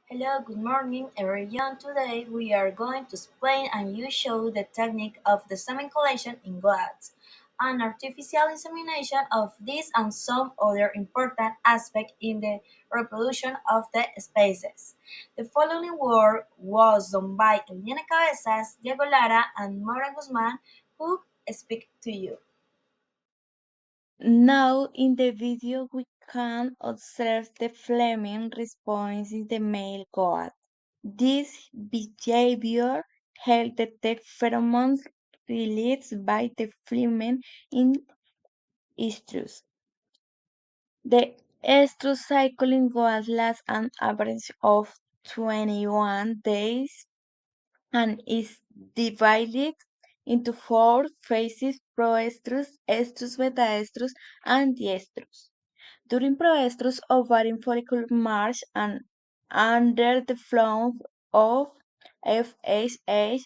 Hello, good morning, everyone. Today we are going to explain and you show the technique of the semen collection in glass, an artificial insemination of this and some other important aspects in the reproduction of the species. The following work was done by Eliana Cabezas, Diego Lara, and Mauren Guzman, who speak to you. Now in the video we can observe the Fleming response in the male goat. This behavior helps detect pheromones released by the Flehmen in estrus. The estrus cycle in goats lasts an average of 21 days and is divided into four phases: proestrus, estrus, beta-estrus, and diestrus. During proestrus, ovarian follicle march and under the flow of FSH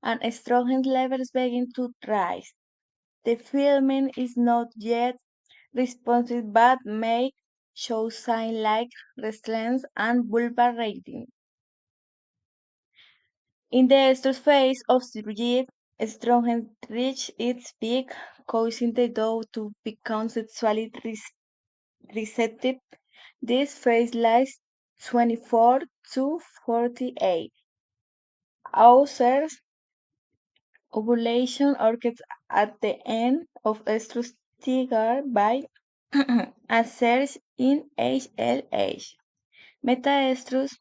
and estrogen levels begin to rise. The filament is not yet responsive but may show signs like restlessness and vulvar rating. In the estrus phase of surgery, estrogen reaches its peak, causing the doe to become sexually receptive. This phase lasts 24 to 48 hours. Ovulation occurs at the end of estrus triggered by a surge in HLH. Metaestrus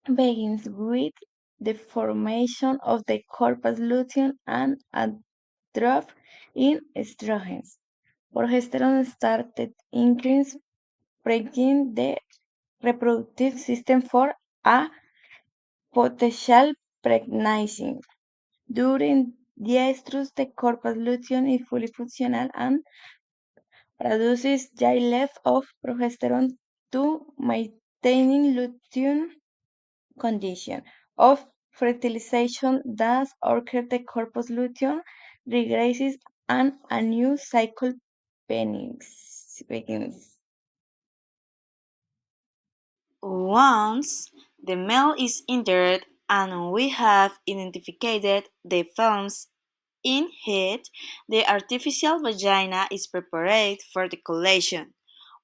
begins with the formation of the corpus luteum and a drop in estrogens. Progesterone started increase, breaking the reproductive system for a potential pregnancy. During the estrus, the corpus luteum is fully functional and produces just left of progesterone to maintaining luteum condition of fertilization thus occurs the corpus luteum regresses and a new cycle begins. Once the male is entered and we have identified the films in it, the artificial vagina is prepared for the collation.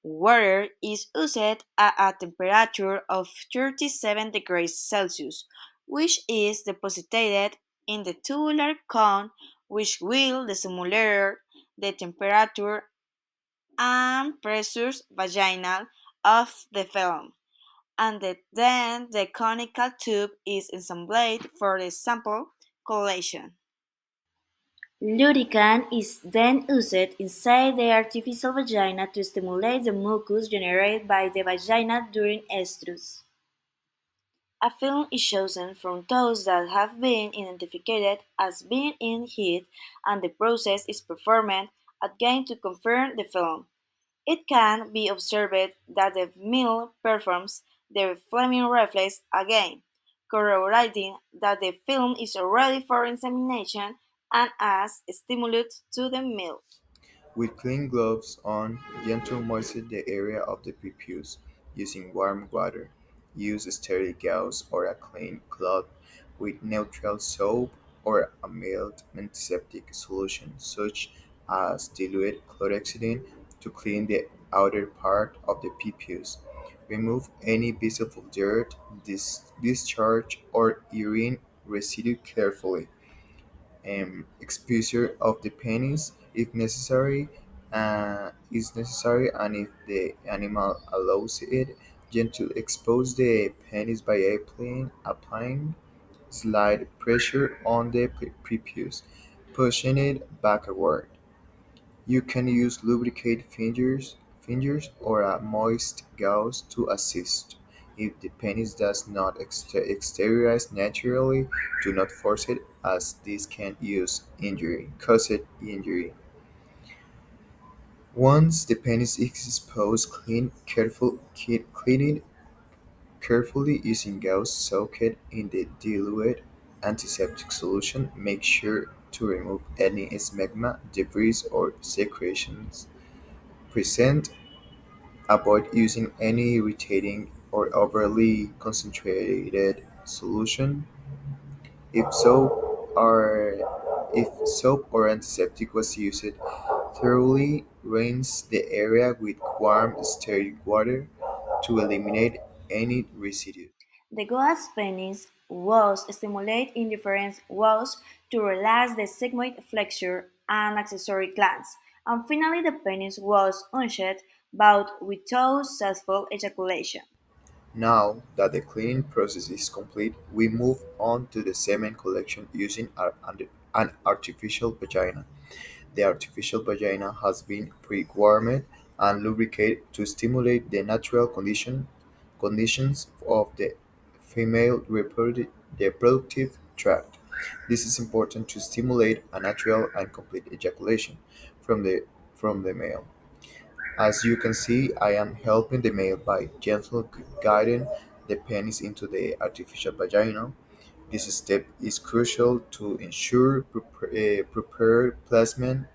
Water is used at a temperature of 37 degrees Celsius, which is deposited in the tubular cone, which will simulate the temperature and pressure vaginal of the film, and then the conical tube is assembled for the sample collation. Lubricant is then used inside the artificial vagina to stimulate the mucus generated by the vagina during estrus. A film is chosen from those that have been identified as being in heat, and the process is performed again to confirm the film. It can be observed that the male performs the Fleming reflex again, corroborating that the film is ready for insemination and as a stimulus to the male. With clean gloves on, gently moisten the area of the prepuce using warm water. Use sterile gauze or a clean cloth with neutral soap or a mild antiseptic solution such as dilute chlorhexidine to clean the outer part of the prepuce. Remove any visible dirt, discharge, or urine residue carefully. Exposure of the penis if necessary is necessary, and if the animal allows it, gently expose the penis by applying slight pressure on the prepuce, pushing it backward. You can use lubricated fingers or a moist gauze to assist. If the penis does not exteriorize naturally, do not force it, as this can cause injury. Once the penis is exposed, clean it carefully using gauze soaked in the diluted antiseptic solution. Make sure to remove any smegma, debris, or secretions present. Avoid using any irritating or overly concentrated solution? If soap or antiseptic was used, thoroughly rinse the area with warm steady water to eliminate any residue. The goat's penis was stimulated in different ways to relax the sigmoid flexure and accessory glands, and finally the penis was unshed but without successful ejaculation. Now that the cleaning process is complete, we move on to the semen collection using an artificial vagina. The artificial vagina has been pre-warmed and lubricated to stimulate the natural conditions of the female reproductive tract. This is important to stimulate a natural and complete ejaculation from the male. As you can see, I am helping the male by gently guiding the penis into the artificial vagina. This step is crucial to ensure proper placement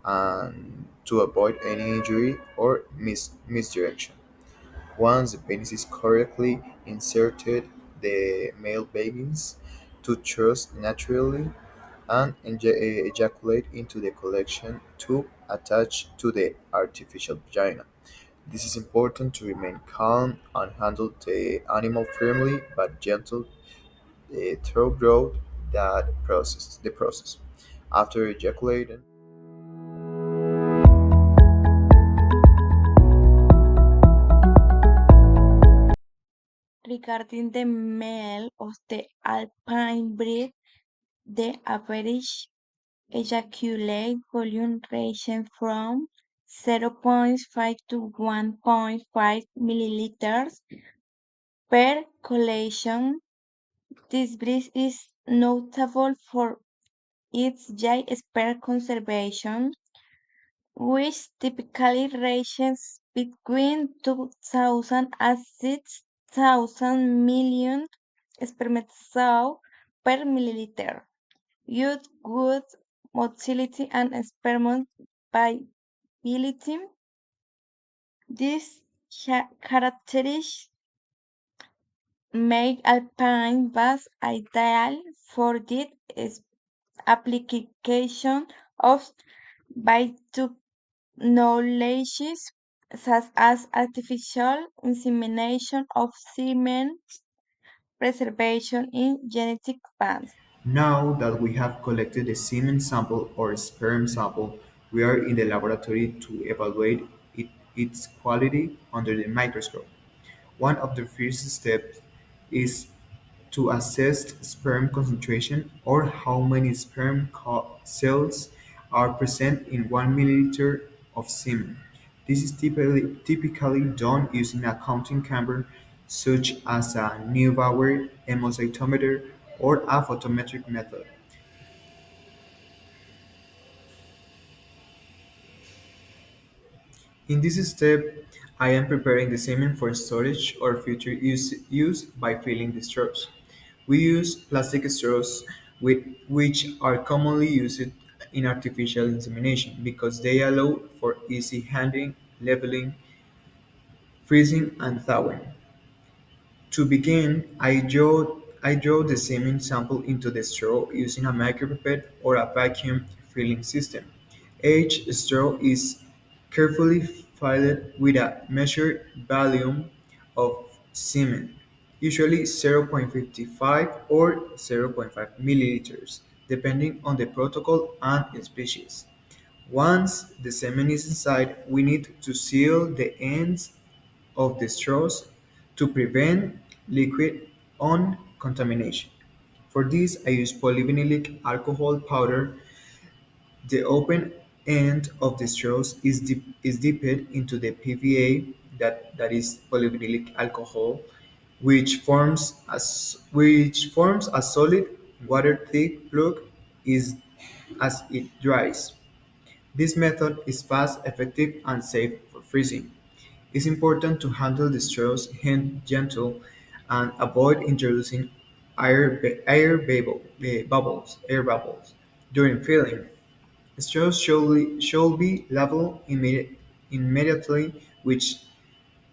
and to avoid any injury or misdirection. Once the penis is correctly inserted, the male begins to thrust naturally and ejaculate into the collection tube attached to the artificial vagina. This is important to remain calm and handle the animal firmly but gentle throughout the process. After ejaculating, Regarding the male of the alpine breed, the average ejaculate volume ranges from 0.5 to 1.5 milliliters per collation. This breed is notable for its high sperm conservation, which typically ranges between 2,000 and 6,000 million spermatozoa per milliliter. Youth, good motility and sperm viability. These characteristics make alpine bass ideal for the application of biotechnologies such as artificial insemination of semen preservation in genetic banks. now that we have collected the semen sample or sperm sample, we are in the laboratory to evaluate its quality under the microscope. One of the first steps is to assess sperm concentration or how many cells are present in 1 milliliter of semen. This is typically done using a counting camera such as a Neubauer hemocytometer or a photometric method. In this step, I am preparing the semen for storage or future use by filling the straws. We use plastic straws which are commonly used in artificial insemination because they allow for easy handling, leveling, freezing, and thawing. To begin, I draw the semen sample into the straw using a micropipette or a vacuum filling system. Each straw is carefully filled with a measured volume of semen, usually 0.55 or zero point 0.5 milliliters, depending on the protocol and species. Once the semen is inside, we need to seal the ends of the straws to prevent liquid on contamination. For this, I use polyvinylic alcohol powder. The open end of the straws is dipped into the PVA, that is polyvinylic alcohol, which forms a solid water-thick plug is as it dries. This method is fast, effective, and safe for freezing. It's important to handle the straws gentle and avoid introducing air bubbles during filling. Straws should be level immediately with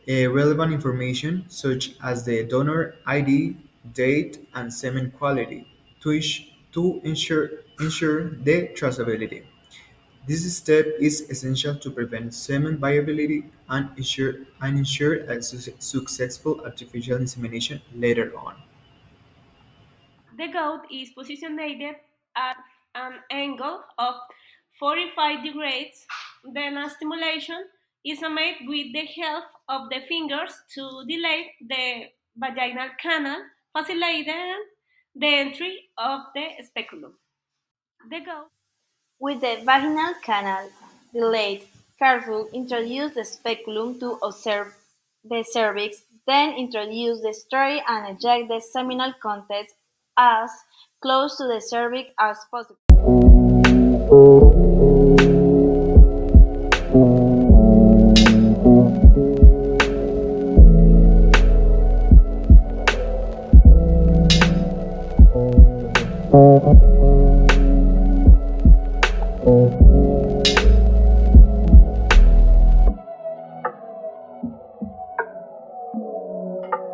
relevant information such as the donor ID, date, and semen quality to ensure the traceability. This step is essential to prevent semen viability and ensure a successful artificial insemination later on. The goat is positioned at an angle of 45 degrees. Then a stimulation is made with the help of the fingers to dilate the vaginal canal, facilitating the entry of the speculum. The goat With the vaginal canal dilated, careful introduce the speculum to observe the cervix, then introduce the steri and eject the seminal contents as close to the cervix as possible.